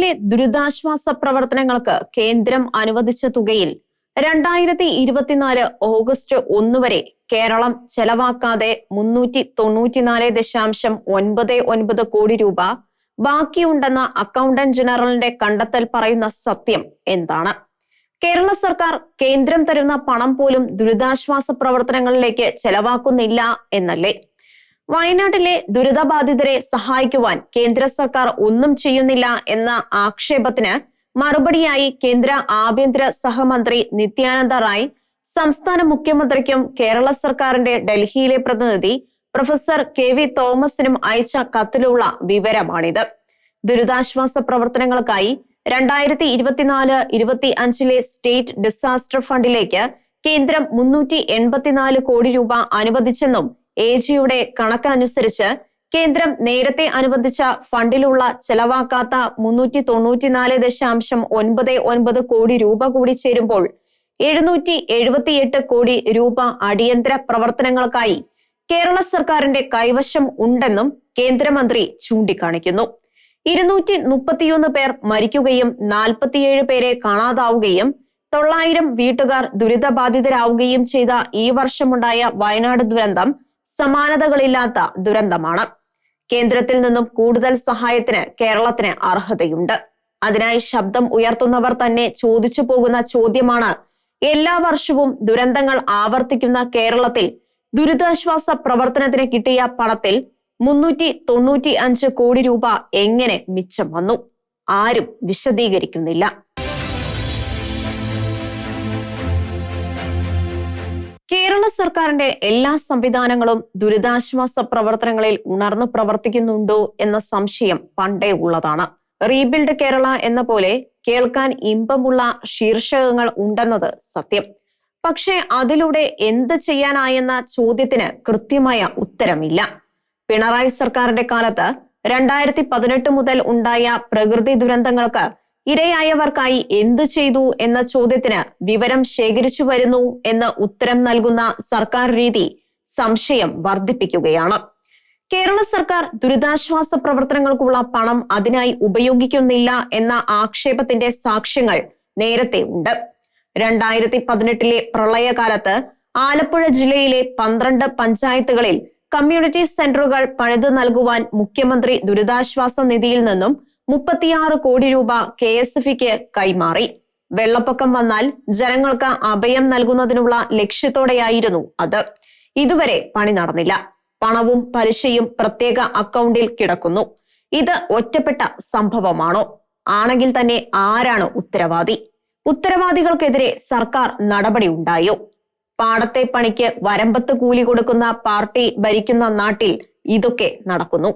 വയനാട്ടിലെ ദുരിതാശ്വാസ പ്രവർത്തനങ്ങൾക്ക് കേന്ദ്രം അനുവദിച്ച തുകയിൽ 2024 ഓഗസ്റ്റ് 1 വരെ കേരളം ചെലവാക്കാതെ 394.99 കോടി രൂപ ബാക്കിയുണ്ടെന്ന അക്കൗണ്ടന്റ് ജനറലിന്റെ കണ്ടെത്തൽ പറയുന്ന സത്യം എന്താണ്? കേരള സർക്കാർ കേന്ദ്രം തരുന്ന പണം പോലും ദുരിതാശ്വാസ പ്രവർത്തനങ്ങളിലേക്ക് ചെലവാക്കുന്നില്ല എന്നല്ലേ? വയനാട്ടിലെ ദുരിതബാധിതരെ സഹായിക്കുവാൻ കേന്ദ്ര സർക്കാർ ഒന്നും ചെയ്യുന്നില്ല എന്ന ആക്ഷേപത്തിന് മറുപടിയായി കേന്ദ്ര ആഭ്യന്തര സഹമന്ത്രി നിത്യാനന്ദ റായ് സംസ്ഥാന മുഖ്യമന്ത്രിക്കും കേരള സർക്കാരിന്റെ ഡൽഹിയിലെ പ്രതിനിധി പ്രൊഫസർ കെ.വി. തോമസിനും അയച്ച കത്തിലുള്ള വിവരമാണിത്. ദുരിതാശ്വാസ പ്രവർത്തനങ്ങൾക്കായി 2024-25 സ്റ്റേറ്റ് ഡിസാസ്റ്റർ ഫണ്ടിലേക്ക് കേന്ദ്രം 384 കോടി രൂപ അനുവദിച്ചെന്നും AGയുടെ കണക്കനുസരിച്ച് കേന്ദ്രം നേരത്തെ അനുവദിച്ച ഫണ്ടിലുള്ള ചെലവാക്കാത്ത 394.99 കോടി രൂപ കൂടി ചേരുമ്പോൾ 778 കോടി രൂപ അടിയന്തര പ്രവർത്തനങ്ങൾക്കായി കേരള സർക്കാരിന്റെ കൈവശം ഉണ്ടെന്നും കേന്ദ്രമന്ത്രി ചൂണ്ടിക്കാണിക്കുന്നു. 231 പേർ മരിക്കുകയും 47 പേരെ കാണാതാവുകയും 900 വീട്ടുകാർ ദുരിതബാധിതരാവുകയും ചെയ്ത ഈ വർഷമുണ്ടായ വയനാട് ദുരന്തം സമാനതകളില്ലാത്ത ദുരന്തമാണ്. കേന്ദ്രത്തിൽ നിന്നും കൂടുതൽ സഹായത്തിന് കേരളത്തിന് അർഹതയുണ്ട്. അതിനായി ശബ്ദം ഉയർത്തുന്നവർ തന്നെ ചോദിച്ചു പോകുന്ന ചോദ്യമാണ്, എല്ലാ വർഷവും ദുരന്തങ്ങൾ ആവർത്തിക്കുന്ന കേരളത്തിൽ ദുരിതാശ്വാസ പ്രവർത്തനത്തിന് കിട്ടിയ പണത്തിൽ 395 കോടി രൂപ എങ്ങനെ മിച്ചം വന്നു? ആരും വിശദീകരിക്കുന്നില്ല. കേരള സർക്കാരിന്റെ എല്ലാ സംവിധാനങ്ങളും ദുരിതാശ്വാസ പ്രവർത്തനങ്ങളിൽ ഉണർന്നു പ്രവർത്തിക്കുന്നുണ്ടോ എന്ന സംശയം പണ്ടേ ഉള്ളതാണ്. റീബിൽഡ് കേരള എന്ന പോലെ കേൾക്കാൻ ഇമ്പമുള്ള ശീർഷകങ്ങൾ ഉണ്ടെന്നത് സത്യം. പക്ഷേ അതിലൂടെ എന്ത് ചെയ്യാനായെന്ന ചോദ്യത്തിന് കൃത്യമായ ഉത്തരമില്ല. പിണറായി സർക്കാരിന്റെ കാലത്ത് 2018 മുതൽ ഉണ്ടായ പ്രകൃതി ദുരന്തങ്ങൾക്ക് ഇരയായവർക്കായി എന്തു ചെയ്തു എന്ന ചോദ്യത്തിന് വിവരം ശേഖരിച്ചു വരുന്നു എന്ന് ഉത്തരം നൽകുന്ന സർക്കാർ രീതി സംശയം വർദ്ധിപ്പിക്കുകയാണ്. കേരള സർക്കാർ ദുരിതാശ്വാസ പ്രവർത്തനങ്ങൾക്കുള്ള പണം അതിനായി ഉപയോഗിക്കുന്നില്ല എന്ന ആക്ഷേപത്തിന്റെ സാക്ഷ്യങ്ങൾ നേരത്തെ ഉണ്ട്. 2018 പ്രളയകാലത്ത് ആലപ്പുഴ ജില്ലയിലെ 12 പഞ്ചായത്തുകളിൽ കമ്മ്യൂണിറ്റി സെന്ററുകൾ പണിതു നൽകുവാൻ മുഖ്യമന്ത്രി ദുരിതാശ്വാസ നിധിയിൽ നിന്നും 36 കോടി രൂപ KSFക്ക് കൈമാറി. വെള്ളപ്പൊക്കം വന്നാൽ ജനങ്ങൾക്ക് അഭയം നൽകുന്നതിനുള്ള ലക്ഷ്യത്തോടെയായിരുന്നു അത്. ഇതുവരെ പണി നടന്നില്ല. പണവും പലിശയും പ്രത്യേക അക്കൗണ്ടിൽ കിടക്കുന്നു. ഇത് ഒറ്റപ്പെട്ട സംഭവമാണോ? ആണെങ്കിൽ തന്നെ ആരാണ് ഉത്തരവാദി? ഉത്തരവാദികൾക്കെതിരെ സർക്കാർ നടപടി ഉണ്ടായോ? പാടത്തെ പണിക്ക് വരമ്പത്ത് കൂലി കൊടുക്കുന്ന പാർട്ടി ഭരിക്കുന്ന നാട്ടിൽ ഇതൊക്കെ നടക്കുന്നു.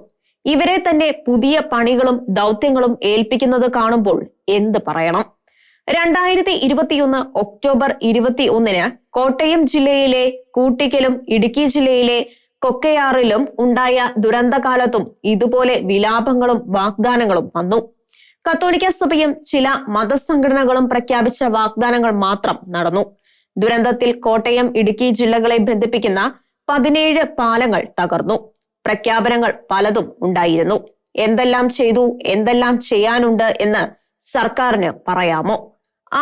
ഇവരെ തന്നെ പുതിയ പണികളും ദൗത്യങ്ങളും ഏൽപ്പിക്കുന്നത് കാണുമ്പോൾ എന്ത് പറയണം? 2021 ഒക്ടോബർ 21 കോട്ടയം ജില്ലയിലെ കൂട്ടിക്കലും ഇടുക്കി ജില്ലയിലെ കൊക്കയാറിലും ഉണ്ടായ ദുരന്തകാലത്തും ഇതുപോലെ വിലാപങ്ങളും വാഗ്ദാനങ്ങളും വന്നു. കത്തോലിക്ക സഭയും ചില മതസംഘടനകളും പ്രഖ്യാപിച്ച വാഗ്ദാനങ്ങൾ മാത്രം നടന്നു. ദുരന്തത്തിൽ കോട്ടയം ഇടുക്കി ജില്ലകളെ ബന്ധിപ്പിക്കുന്ന 17 പാലങ്ങൾ തകർന്നു. പ്രഖ്യാപനങ്ങൾ പലതും ഉണ്ടായിരുന്നു. എന്തെല്ലാം ചെയ്തു, എന്തെല്ലാം ചെയ്യാനുണ്ട് എന്ന് സർക്കാരിന് പറയാമോ?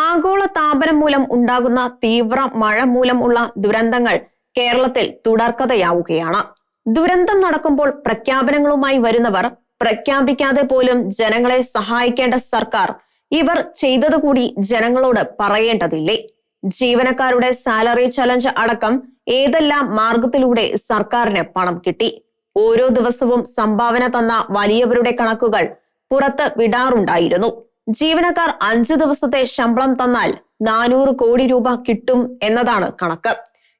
ആഗോള താപനം മൂലം ഉണ്ടാകുന്ന തീവ്ര മഴ മൂലമുള്ള ദുരന്തങ്ങൾ കേരളത്തിൽ തുടർക്കഥയാവുകയാണ്. ദുരന്തം നടക്കുമ്പോൾ പ്രഖ്യാപനങ്ങളുമായി വരുന്നവർ പ്രഖ്യാപിക്കാതെ പോലും ജനങ്ങളെ സഹായിക്കേണ്ട സർക്കാർ ഇവർ ചെയ്തതുകൂടി ജനങ്ങളോട് പറയേണ്ടതില്ലേ? ജീവനക്കാരുടെ സാലറി ചലഞ്ച് അടക്കം ഏതെല്ലാം മാർഗത്തിലൂടെ സർക്കാരിന് പണം കിട്ടി? ഓരോ ദിവസവും സംഭാവന തന്ന വലിയവരുടെ കണക്കുകൾ പുറത്ത് വിടാറുണ്ടായിരുന്നു. ജീവനക്കാർ 5 ദിവസത്തെ ശമ്പളം തന്നാൽ 400 കോടി രൂപ കിട്ടും എന്നതാണ് കണക്ക്.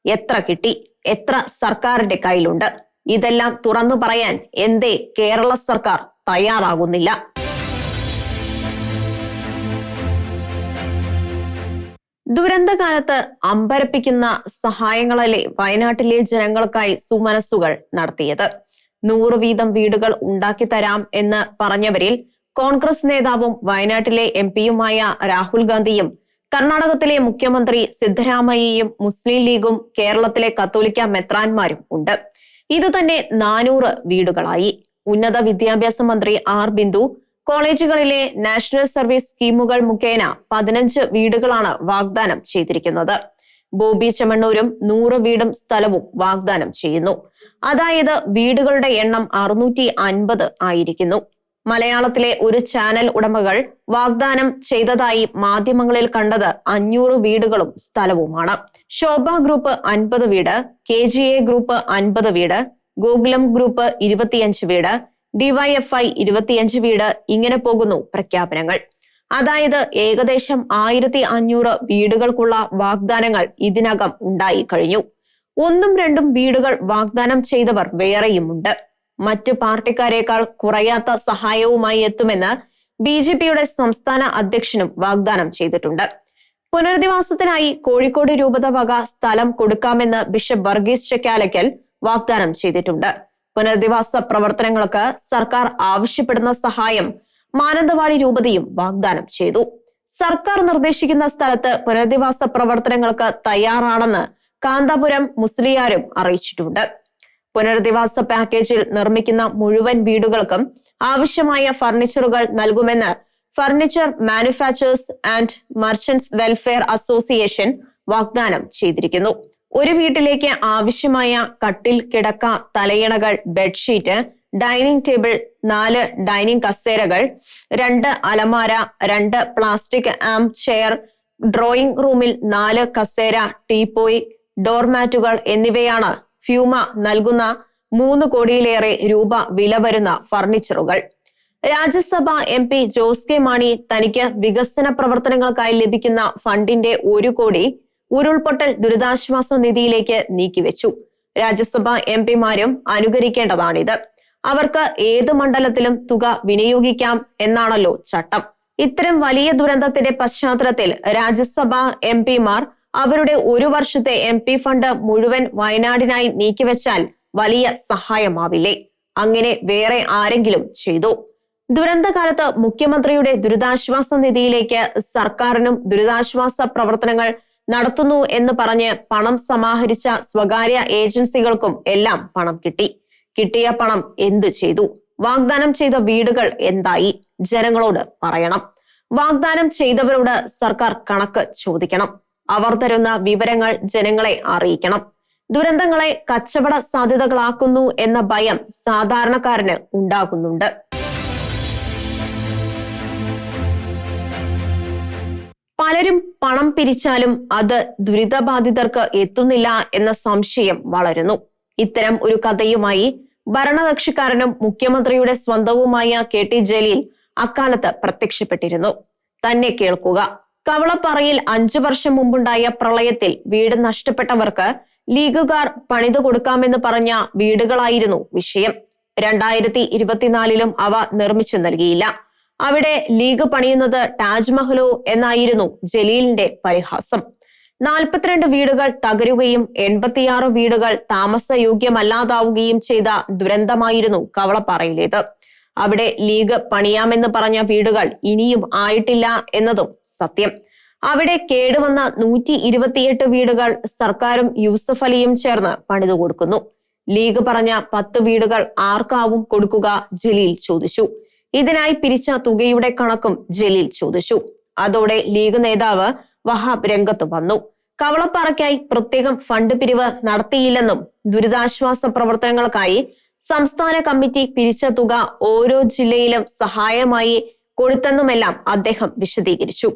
എത്ര കിട്ടി? എത്ര സർക്കാരിന്റെ കയ്യിലുണ്ട്? ഇതെല്ലാം തുറന്നു പറയാൻ എന്തേ കേരള സർക്കാർ തയ്യാറാകുന്നില്ല? ദുരന്തകാലത്ത് അമ്പരപ്പിക്കുന്ന സഹായങ്ങളല്ലേ വയനാട്ടിലെ ജനങ്ങൾക്കായി സുമനസ്സുകൾ നടത്തിയത്. 100 വീതം വീടുകൾ ഉണ്ടാക്കി തരാം എന്ന് പറഞ്ഞവരിൽ കോൺഗ്രസ് നേതാവും വയനാട്ടിലെ MP-യുമായ രാഹുൽ ഗാന്ധിയും കർണാടകത്തിലെ മുഖ്യമന്ത്രി സിദ്ധരാമയ്യയും മുസ്ലിം ലീഗും കേരളത്തിലെ കത്തോലിക്ക മെത്രാന്മാരും ഉണ്ട്. ഇത് തന്നെ 400 വീടുകളായി. ഉന്നത വിദ്യാഭ്യാസ മന്ത്രി R. ബിന്ദു, കോളേജുകളിലെ നാഷണൽ സർവീസ് സ്കീമുകൾ മുഖേന 15 വീടുകളാണ് വാഗ്ദാനം ചെയ്തിരിക്കുന്നത്. ബോബി ചെമ്മണ്ണൂരും 100 വീടും സ്ഥലവും വാഗ്ദാനം ചെയ്യുന്നു. അതായത് വീടുകളുടെ എണ്ണം 650 ആയിരിക്കുന്നു. മലയാളത്തിലെ ഒരു ചാനൽ ഉടമകൾ വാഗ്ദാനം ചെയ്തതായി മാധ്യമങ്ങളിൽ കണ്ടത് 500 വീടുകളും സ്ഥലവുമാണ്. ശോഭ ഗ്രൂപ്പ് 50 വീട്, KGA ഗ്രൂപ്പ് 50 വീട്, ഗോകുലം ഗ്രൂപ്പ് 25 വീട്, DYFI 25 വീട്, ഇങ്ങനെ പോകുന്നു പ്രഖ്യാപനങ്ങൾ. അതായത് ഏകദേശം 1500 വീടുകൾക്കുള്ള വാഗ്ദാനങ്ങൾ ഇതിനകം ഉണ്ടായി കഴിഞ്ഞു. 1ഉം 2ഉം വീടുകൾ വാഗ്ദാനം ചെയ്തവർ വേറെയുമുണ്ട്. മറ്റ് പാർട്ടിക്കാരേക്കാൾ കുറയാത്ത സഹായവുമായി എത്തുമെന്ന് BJPയുടെ സംസ്ഥാന അധ്യക്ഷനും വാഗ്ദാനം ചെയ്തിട്ടുണ്ട്. പുനരധിവാസത്തിനായി കോഴിക്കോട് രൂപത വക സ്ഥലം കൊടുക്കാമെന്ന് ബിഷപ്പ് വർഗീസ് ചക്കാലയ്ക്കൽ വാഗ്ദാനം ചെയ്തിട്ടുണ്ട്. പുനരധിവാസ പ്രവർത്തനങ്ങൾക്ക് സർക്കാർ ആവശ്യപ്പെടുന്ന സഹായം മാനന്തവാടി രൂപതയും വാഗ്ദാനം ചെയ്തു. സർക്കാർ നിർദ്ദേശിക്കുന്ന സ്ഥലത്ത് പുനരധിവാസ പ്രവർത്തനങ്ങൾക്ക് തയ്യാറാണെന്ന് കാന്തപുരം മുസ്ലിയാരും അറിയിച്ചിട്ടുണ്ട്. പുനരധിവാസ പാക്കേജിൽ നിർമ്മിക്കുന്ന മുഴുവൻ വീടുകൾക്കും ആവശ്യമായ ഫർണിച്ചറുകൾ നൽകുമെന്ന് furniture manufacturers and merchants welfare association വാഗ്ദാനം ചെയ്തിരിക്കുന്നു. ഒരു വീട്ടിലേക്ക് ആവശ്യമായ കട്ടിൽ, കിടക്ക, തലയണകൾ, ബെഡ്ഷീറ്റ്, ഡൈനിങ് ടേബിൾ, 4 ഡൈനിങ് കസേരകൾ, 2 അലമാര, 2 പ്ലാസ്റ്റിക് ആം ചെയർ, ഡ്രോയിങ് റൂമിൽ 4 കസേര, ടീപ്പോയ്, ഡോർമാറ്റുകൾ എന്നിവയാണ് ഫ്യൂമ നൽകുന്ന 3 കോടിയിലേറെ രൂപ വില വരുന്ന ഫർണിച്ചറുകൾ. രാജ്യസഭ MP ജോസ് കെ മാണി തനിക്ക് വികസന പ്രവർത്തനങ്ങൾക്കായി ലഭിക്കുന്ന ഫണ്ടിന്റെ 1 കോടി ഉരുൾപൊട്ടൽ ദുരിതാശ്വാസ നിധിയിലേക്ക് നീക്കിവെച്ചു. രാജ്യസഭ MPമാരും അനുകരിക്കേണ്ടതാണിത്. അവർക്ക് ഏത് മണ്ഡലത്തിലും തുക വിനിയോഗിക്കാം എന്നാണല്ലോ ചട്ടം. ഇത്തരം വലിയ ദുരന്തത്തിന്റെ പശ്ചാത്തലത്തിൽ രാജ്യസഭ MPമാർ അവരുടെ 1 വർഷത്തെ MP ഫണ്ട് മുഴുവൻ വയനാടിനായി നീക്കിവെച്ചാൽ വലിയ സഹായമാവില്ലേ? അങ്ങനെ വേറെ ആരെങ്കിലും ചെയ്തു? ദുരന്തകാലത്ത് മുഖ്യമന്ത്രിയുടെ ദുരിതാശ്വാസ നിധിയിലേക്ക് സർക്കാരിനും ദുരിതാശ്വാസ പ്രവർത്തനങ്ങൾ നടത്തുന്നു എന്ന് പറഞ്ഞ് പണം സമാഹരിച്ച സ്വകാര്യ ഏജൻസികൾക്കും എല്ലാം പണം കിട്ടി. കിട്ടിയ പണം എന്തു ചെയ്തു? വാഗ്ദാനം ചെയ്ത വീടുകൾ എന്തായി? ജനങ്ങളോട് പറയണം. വാഗ്ദാനം ചെയ്തവരോട് സർക്കാർ കണക്ക് ചോദിക്കണം. അവർ തരുന്ന വിവരങ്ങൾ ജനങ്ങളെ അറിയിക്കണം. ദുരന്തങ്ങളെ കച്ചവട സാധ്യതകളാക്കുന്നു എന്ന ഭയം സാധാരണക്കാരന് ഉണ്ടാകുന്നുണ്ട്. പലരും പണം പിരിച്ചാലും അത് ദുരിതബാധിതർക്ക് എത്തുന്നില്ല എന്ന സംശയം വളരുന്നു. ഇത്തരം ഒരു കഥയുമായി ഭരണകക്ഷിക്കാരനും മുഖ്യമന്ത്രിയുടെ സ്വന്തവുമായ KT ജലീൽ അക്കാലത്ത് പ്രത്യക്ഷപ്പെട്ടിരുന്നു. തന്നെ കേൾക്കുക. കവളപ്പാറയിൽ 5 വർഷം മുമ്പുണ്ടായ പ്രളയത്തിൽ വീട് നഷ്ടപ്പെട്ടവർക്ക് ലീഗുകാർ പണിതു കൊടുക്കാമെന്ന് പറഞ്ഞ വീടുകളായിരുന്നു വിഷയം. 2024 അവ നിർമ്മിച്ചു നൽകിയില്ല. അവിടെ ലീഗ് പണിയുന്നത് താജ്മഹലോ എന്നായിരുന്നു ജലീലിന്റെ പരിഹാസം. 42 വീടുകൾ തകരുകയും 86 വീടുകൾ താമസയോഗ്യമല്ലാതാവുകയും ചെയ്ത ദുരന്തമായിരുന്നു കവളപ്പാറയിലേത്. അവിടെ ലീഗ് പണിയാമെന്ന് പറഞ്ഞ വീടുകൾ ഇനിയും ആയിട്ടില്ല എന്നതും സത്യം. അവിടെ കേടുവന്ന 128 വീടുകൾ സർക്കാരും യൂസഫ് അലിയും ചേർന്ന് പണിതു കൊടുക്കുന്നു. ലീഗ് പറഞ്ഞ 10 വീടുകൾ ആർക്കാവും കൊടുക്കുക? ജലീൽ ചോദിച്ചു. ഇതിനായി പിരിച്ച തുകയുടെ കണക്കും ജലീൽ ചോദിച്ചു. അതോടെ ലീഗ് നേതാവ് വഹാബ് രംഗത്ത് വന്നു. കവളപ്പാറയ്ക്കായി പ്രത്യേകം ഫണ്ട് പിരിവ് നടത്തിയില്ലെന്നും ദുരിതാശ്വാസ പ്രവർത്തനങ്ങൾക്കായി സംസ്ഥാന കമ്മിറ്റി പിരിച്ച തുക ഓരോ ജില്ലയിലും സഹായമായി കൊടുത്തെന്നുമെല്ലാം അദ്ദേഹം വിശദീകരിച്ചു.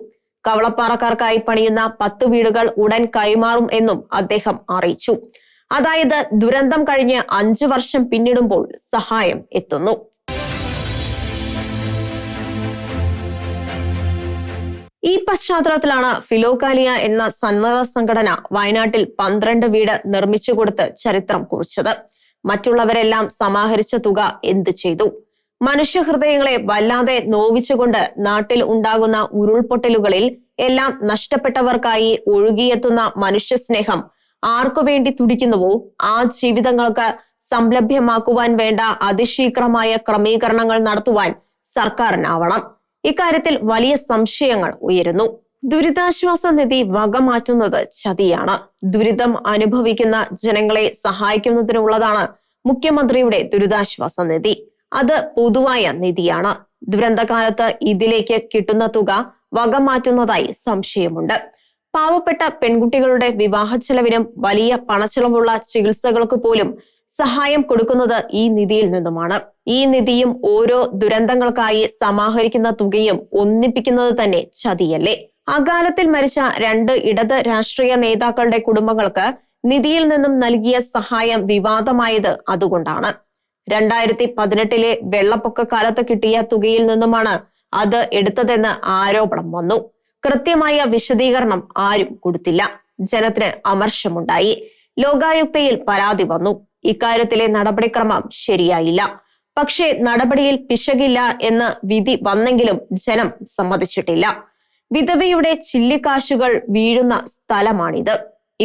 കവളപ്പാറക്കാർക്കായി പണിയുന്ന 10 വീടുകൾ ഉടൻ കൈമാറും എന്നും അദ്ദേഹം അറിയിച്ചു. അതായത് ദുരന്തം കഴിഞ്ഞ് 5 വർഷം പിന്നിടുമ്പോൾ സഹായം എത്തുന്നു. ഈ പശ്ചാത്തലത്തിലാണ് ഫിലോകാലിയ എന്ന സന്നദ്ധ സംഘടന വയനാട്ടിൽ 12 വീട് നിർമ്മിച്ചു കൊടുത്ത് ചരിത്രം കുറിച്ചത്. മറ്റുള്ളവരെല്ലാം സമാഹരിച്ച തുക എന്ത് ചെയ്തു? മനുഷ്യഹൃദയങ്ങളെ വല്ലാതെ നോവിച്ചുകൊണ്ട് നാട്ടിൽ ഉണ്ടാകുന്ന ഉരുൾപൊട്ടലുകളിൽ എല്ലാം നഷ്ടപ്പെട്ടവർക്കായി ഒഴുകിയെത്തുന്ന മനുഷ്യസ്നേഹം ആർക്കുവേണ്ടി തുടിക്കുന്നുവോ ആ ജീവിതങ്ങൾക്ക് സംലഭ്യമാക്കുവാൻ വേണ്ട അതിശീഘ്രമായ ക്രമീകരണങ്ങൾ നടത്തുവാൻ സർക്കാരിനാവണം. ഇക്കാര്യത്തിൽ വലിയ സംശയങ്ങൾ ഉയരുന്നു. ദുരിതാശ്വാസ നിധി വകമാറ്റുന്നത് ചതിയാണ്. ദുരിതം അനുഭവിക്കുന്ന ജനങ്ങളെ സഹായിക്കുന്നതിനുള്ളതാണ് മുഖ്യമന്ത്രിയുടെ ദുരിതാശ്വാസ നിധി. അത് പൊതുവായ നിധിയാണ്. ദുരന്തകാലത്ത് ഇതിലേക്ക് കിട്ടുന്ന തുക വകമാറ്റുന്നതായി സംശയമുണ്ട്. പാവപ്പെട്ട പെൺകുട്ടികളുടെ വിവാഹ ചെലവിനും വലിയ പണച്ചെലവുള്ള ചികിത്സകൾക്ക് പോലും സഹായം കൊടുക്കുന്നത് ഈ നിധിയിൽ നിന്നുമാണ്. ഈ നിധിയും ഓരോ ദുരന്തങ്ങൾക്കായി സമാഹരിക്കുന്ന തുകയും ഒന്നിപ്പിക്കുന്നത് തന്നെ ചതിയല്ലേ? അകാലത്തിൽ മരിച്ച 2 ഇടത് രാഷ്ട്രീയ നേതാക്കളുടെ കുടുംബങ്ങൾക്ക് നിധിയിൽ നിന്നും നൽകിയ സഹായം വിവാദമായത് അതുകൊണ്ടാണ്. 2018 വെള്ളപ്പൊക്ക കാലത്ത് കിട്ടിയ തുകയിൽ നിന്നുമാണ് അത് എടുത്തതെന്ന് ആരോപണം വന്നു. കൃത്യമായ വിശദീകരണം ആരും കൊടുത്തില്ല. ജനത്തിന് അമർഷമുണ്ടായി. ലോകായുക്തയിൽ പരാതി വന്നു. ഇക്കാര്യത്തിലെ നടപടിക്രമം ശരിയായില്ല. പക്ഷേ നടപടിയിൽ പിശകില്ല എന്ന് വിധി വന്നെങ്കിലും ജനം സമ്മതിച്ചിട്ടില്ല. വിധവയുടെ ചില്ലിക്കാശുകൾ വീഴുന്ന സ്ഥലമാണിത്.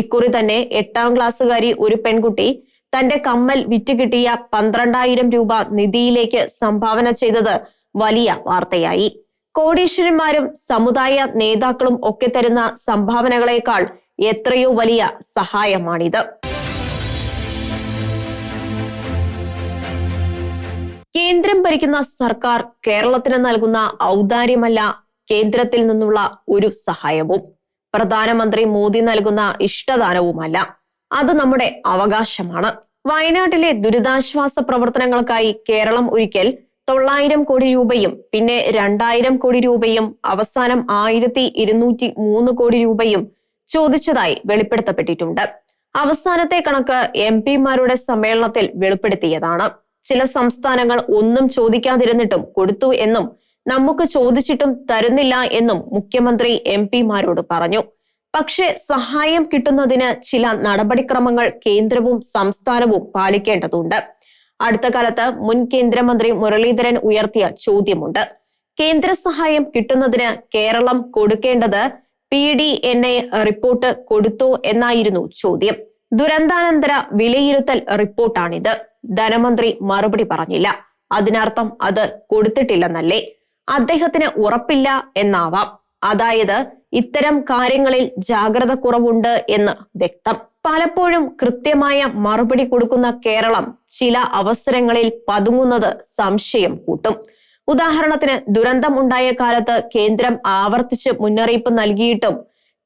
ഇക്കുറി തന്നെ 8ാം ക്ലാസ്സുകാരി ഒരു പെൺകുട്ടി തന്റെ കമ്മൽ വിറ്റുകിട്ടിയ 12,000 രൂപ നിധിയിലേക്ക് സംഭാവന ചെയ്തത് വലിയ വാർത്തയായി. കോടീശ്വരന്മാരും സമുദായ നേതാക്കളും ഒക്കെ തരുന്ന സംഭാവനകളേക്കാൾ എത്രയോ വലിയ സഹായമാണിത്. കേന്ദ്രം ഭരിക്കുന്ന സർക്കാർ കേരളത്തിന് നൽകുന്ന ഔദാര്യമല്ല കേന്ദ്രത്തിൽ നിന്നുള്ള ഒരു സഹായവും, പ്രധാനമന്ത്രി മോദി നൽകുന്ന ഇഷ്ടദാനവുമല്ല. അത് നമ്മുടെ അവകാശമാണ്. വയനാട്ടിലെ ദുരിതാശ്വാസ പ്രവർത്തനങ്ങൾക്കായി കേരളം ഒരിക്കൽ 900 കോടി രൂപയും പിന്നെ 2000 കോടി രൂപയും അവസാനം 1203 കോടി രൂപയും ചോദിച്ചതായി വെളിപ്പെടുത്തപ്പെട്ടിട്ടുണ്ട്. അവസാനത്തെ കണക്ക് MP-മാരുടെ സമ്മേളനത്തിൽ വെളിപ്പെടുത്തിയതാണ്. ചില സംസ്ഥാനങ്ങൾ ഒന്നും ചോദിക്കാതിരുന്നിട്ടും കൊടുത്തു എന്നും നമുക്ക് ചോദിച്ചിട്ടും തരുന്നില്ല എന്നും മുഖ്യമന്ത്രി MP-മാരോട് പറഞ്ഞു. പക്ഷേ സഹായം കിട്ടുന്നതിന് ചില നടപടിക്രമങ്ങൾ കേന്ദ്രവും സംസ്ഥാനവും പാലിക്കേണ്ടതുണ്ട്. അടുത്ത കാലത്ത് മുൻ കേന്ദ്രമന്ത്രി മുരളീധരൻ ഉയർത്തിയ ചോദ്യമുണ്ട്. കേന്ദ്ര സഹായം കിട്ടുന്നതിന് കേരളം കൊടുക്കേണ്ടത് PDNA റിപ്പോർട്ട് കൊടുത്തോ എന്നായിരുന്നു ചോദ്യം. ദുരന്താനന്തര വിലയിരുത്തൽ റിപ്പോർട്ടാണിത്. ധനമന്ത്രി മറുപടി പറഞ്ഞില്ല. അതിനർത്ഥം അത് കൊടുത്തിട്ടില്ലെന്നല്ലേ? അദ്ദേഹത്തിന് ഉറപ്പില്ല എന്നാവാം. അതായത് ഇത്തരം കാര്യങ്ങളിൽ ജാഗ്രത കുറവുണ്ട് എന്ന് വ്യക്തം. പലപ്പോഴും കൃത്യമായ മറുപടി കൊടുക്കുന്ന കേരളം ചില അവസരങ്ങളിൽ പതുങ്ങുന്നത് സംശയം കൂട്ടും. ഉദാഹരണത്തിന് ദുരന്തം ഉണ്ടായ കാലത്ത് കേന്ദ്രം ആവർത്തിച്ച് മുന്നറിയിപ്പ് നൽകിയിട്ടും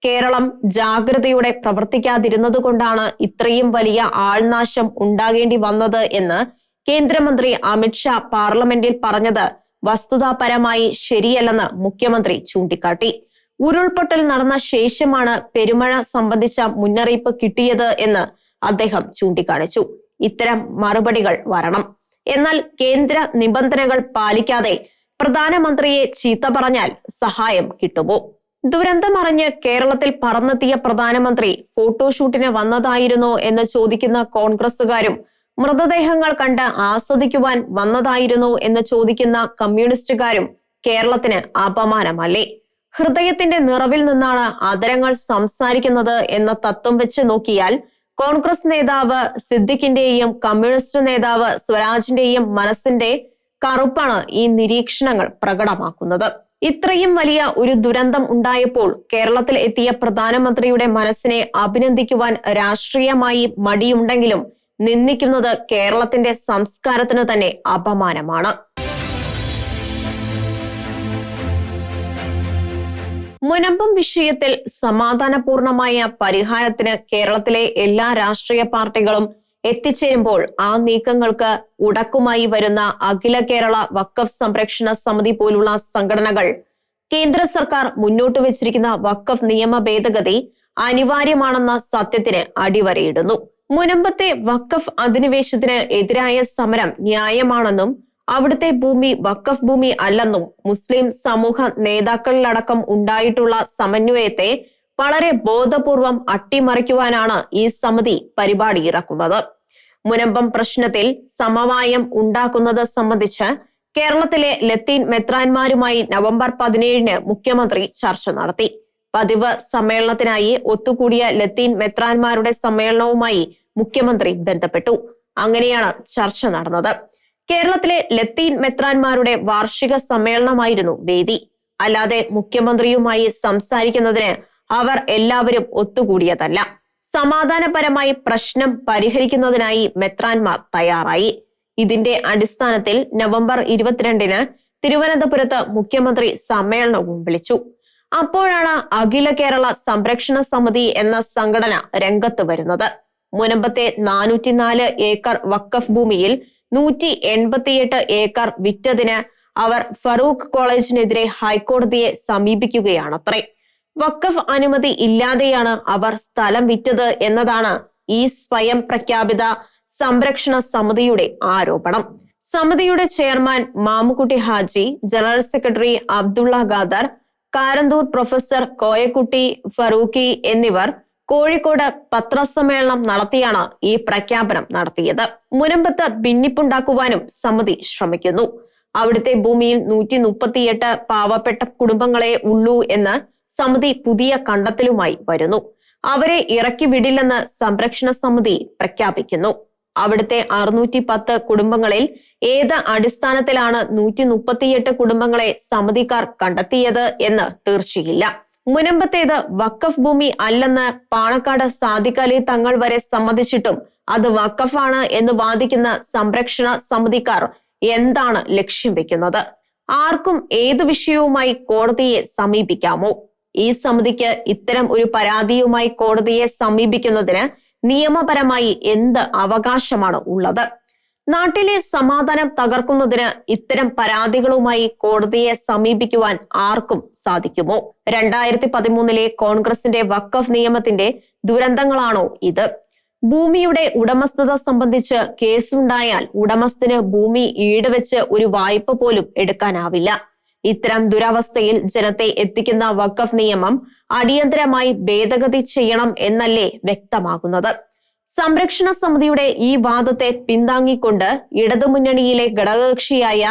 കേരളം ജാഗ്രതയോടെ പ്രവർത്തിക്കാതിരുന്നത് കൊണ്ടാണ് ഇത്രയും വലിയ ആൾനാശം ഉണ്ടാകേണ്ടി വന്നത് എന്ന് കേന്ദ്രമന്ത്രി അമിത്ഷാ പാർലമെന്റിൽ പറഞ്ഞത് വസ്തുതാപരമായി ശരിയല്ലെന്ന് മുഖ്യമന്ത്രി ചൂണ്ടിക്കാട്ടി. ഉരുൾപൊട്ടൽ നടന്ന ശേഷമാണ് പെരുമഴ സംബന്ധിച്ച മുന്നറിയിപ്പ് കിട്ടിയത് എന്ന് അദ്ദേഹം ചൂണ്ടിക്കാണിച്ചു. ഇത്തരം മറുപടികൾ വരണം. എന്നാൽ കേന്ദ്ര നിബന്ധനകൾ പാലിക്കാതെ പ്രധാനമന്ത്രിയെ ചീത്ത പറഞ്ഞാൽ സഹായം കിട്ടുമോ? ദുരന്തമറിഞ്ഞ് കേരളത്തിൽ പറന്നെത്തിയ പ്രധാനമന്ത്രി ഫോട്ടോഷൂട്ടിന് വന്നതായിരുന്നോ എന്ന് ചോദിക്കുന്ന കോൺഗ്രസുകാരും മൃതദേഹങ്ങൾ കണ്ട് ആസ്വദിക്കുവാൻ വന്നതായിരുന്നോ എന്ന് ചോദിക്കുന്ന കമ്മ്യൂണിസ്റ്റുകാരും കേരളത്തിന് അപമാനമല്ലേ? ഹൃദയത്തിന്റെ നിറവിൽ നിന്നാണ് അതരങ്ങൾ സംസാരിക്കുന്നത് എന്ന തത്വം വെച്ച് നോക്കിയാൽ കോൺഗ്രസ് നേതാവ് സിദ്ദിഖിന്റെയും കമ്മ്യൂണിസ്റ്റ് നേതാവ് സ്വരാജിന്റെയും മനസ്സിന്റെ കറുപ്പാണ് ഈ നിരീക്ഷണങ്ങൾ പ്രകടമാക്കുന്നത്. ഇത്രയും വലിയ ഒരു ദുരന്തം ഉണ്ടായപ്പോൾ കേരളത്തിൽ എത്തിയ പ്രധാനമന്ത്രിയുടെ മനസ്സിനെ അഭിനന്ദിക്കുവാൻ രാഷ്ട്രീയമായി മടിയുണ്ടെങ്കിലും നിന്ദിക്കുന്നത് കേരളത്തിന്റെ സംസ്കാരത്തിന് തന്നെ അപമാനമാണ്. മുനമ്പം വിഷയത്തിൽ സമാധാനപൂർണമായ പരിഹാരത്തിന് കേരളത്തിലെ എല്ലാ രാഷ്ട്രീയ പാർട്ടികളും എത്തിച്ചേരുമ്പോൾ ആ നീക്കങ്ങൾക്ക് ഉടക്കുമായി വരുന്ന അഖില കേരള വഖഫ് സംരക്ഷണ സമിതി പോലുള്ള സംഘടനകൾ കേന്ദ്ര സർക്കാർ മുന്നോട്ട് വെച്ചിരിക്കുന്ന വഖഫ് നിയമ ഭേദഗതി അനിവാര്യമാണെന്ന സത്യത്തിന് അടിവരയിടുന്നു. മുനമ്പത്തെ വഖഫ് അധിനിവേശത്തിന് എതിരായ സമരം ന്യായമാണെന്നും അവിടുത്തെ ഭൂമി വഖഫ് ഭൂമി അല്ലെന്നും മുസ്ലിം സമൂഹ നേതാക്കളിലടക്കം ഉണ്ടായിട്ടുള്ള സമന്വയത്തെ വളരെ ബോധപൂർവം അട്ടിമറിക്കുവാനാണ് ഈ സമിതി പരിപാടി ഇറക്കുന്നത്. മുനമ്പം പ്രശ്നത്തിൽ സമവായം ഉണ്ടാക്കുന്നത് സംബന്ധിച്ച് കേരളത്തിലെ ലത്തീൻ മെത്രാന്മാരുമായി നവംബർ 17 മുഖ്യമന്ത്രി ചർച്ച നടത്തി. പതിവ് സമ്മേളനത്തിനായി ഒത്തുകൂടിയ ലത്തീൻ മെത്രാന്മാരുടെ സമ്മേളനവുമായി മുഖ്യമന്ത്രി ബന്ധപ്പെട്ടു. അങ്ങനെയാണ് ചർച്ച നടന്നത്. കേരളത്തിലെ ലത്തീൻ മെത്രാന്മാരുടെ വാർഷിക സമ്മേളനമായിരുന്നു വേദി. അല്ലാതെ മുഖ്യമന്ത്രിയുമായി സംസാരിക്കുന്നതിന് അവർ എല്ലാവരും ഒത്തുകൂടിയതല്ല. സമാധാനപരമായി പ്രശ്നം പരിഹരിക്കുന്നതിനായി മെത്രാന്മാർ തയ്യാറായി. ഇതിന്റെ അടിസ്ഥാനത്തിൽ നവംബർ 22 തിരുവനന്തപുരത്ത് മുഖ്യമന്ത്രി സമ്മേളനവും വിളിച്ചു. അപ്പോഴാണ് അഖില കേരള സംരക്ഷണ സമിതി എന്ന സംഘടന രംഗത്ത് വരുന്നത്. മുനമ്പത്തെ 404 ഏക്കർ വഖഫ് ഭൂമിയിൽ 188 ഏക്കർ വിറ്റതിന് അവർ ഫറൂഖ് കോളേജിനെതിരെ ഹൈക്കോടതിയെ സമീപിക്കുകയാണത്രേ. വഖഫ് അനുമതി ഇല്ലാതെയാണ് അവർ സ്ഥലം വിറ്റത് എന്നതാണ് ഈ സ്വയം പ്രഖ്യാപിത സംരക്ഷണ സമിതിയുടെ ആരോപണം. സമിതിയുടെ chairman Mamukkutty Haji, general secretary Abdulla Khader, Karanthur professor Koyakutty Farooqi എന്നിവർ കോഴിക്കോട് പത്രസമ്മേളനം നടത്തിയാണ് ഈ പ്രഖ്യാപനം നടത്തിയത്. മുനമ്പത്ത് ഭിന്നിപ്പുണ്ടാക്കുവാനും സമിതി ശ്രമിക്കുന്നു. അവിടുത്തെ ഭൂമിയിൽ 138 പാവപ്പെട്ട കുടുംബങ്ങളെ ഉള്ളൂ എന്ന് സമിതി പുതിയ കണ്ടെത്തലുമായി വരുന്നു. അവരെ ഇറക്കി വിടില്ലെന്ന് സംരക്ഷണ സമിതി പ്രഖ്യാപിക്കുന്നു. അവിടുത്തെ 610 കുടുംബങ്ങളിൽ ഏത് അടിസ്ഥാനത്തിലാണ് 138 കുടുംബങ്ങളെ സമിതിക്കാർ കണ്ടെത്തിയത് എന്ന് തീർച്ചയില്ല. മുനമ്പത്തേത് വഖഫ് ഭൂമി അല്ലെന്ന് പാണക്കാട് സാദിഖ് അലി തങ്ങൾ വരെ സമ്മതിച്ചിട്ടും അത് വഖഫാണ് എന്ന് വാദിക്കുന്ന സംരക്ഷണ സമിതിക്കാർ എന്താണ് ലക്ഷ്യം വെക്കുന്നത്? ആർക്കും ഏത് വിഷയവുമായി കോടതിയെ സമീപിക്കാമോ? ഈ സമിതിക്ക് ഇത്തരം ഒരു പരാതിയുമായി കോടതിയെ സമീപിക്കുന്നതിന് നിയമപരമായി എന്ത് അവകാശമാണ് ഉള്ളത്? നാട്ടിലെ സമാധാനം തകർക്കുന്നതിന് ഇത്തരം പരാതികളുമായി കോടതിയെ സമീപിക്കുവാൻ ആർക്കും സാധിക്കുമോ? 2013 കോൺഗ്രസിന്റെ വഖഫ് നിയമത്തിന്റെ ദുരന്തങ്ങളാണോ ഇത്? ഭൂമിയുടെ ഉടമസ്ഥത സംബന്ധിച്ച് കേസുണ്ടായാൽ ഉടമസ്ഥന് ഭൂമി ഈടുവെച്ച് ഒരു വായ്പ പോലും എടുക്കാനാവില്ല. ഇത്തരം ദുരവസ്ഥയിൽ ജനത്തെ എത്തിക്കുന്ന വഖഫ് നിയമം അടിയന്തരമായി ഭേദഗതി ചെയ്യണം എന്നല്ലേ വ്യക്തമാകുന്നത്. സംരക്ഷണ സമിതിയുടെ ഈ വാദത്തെ പിന്താങ്ങിക്കൊണ്ട് ഇടതുമുന്നണിയിലെ ഘടകകക്ഷിയായ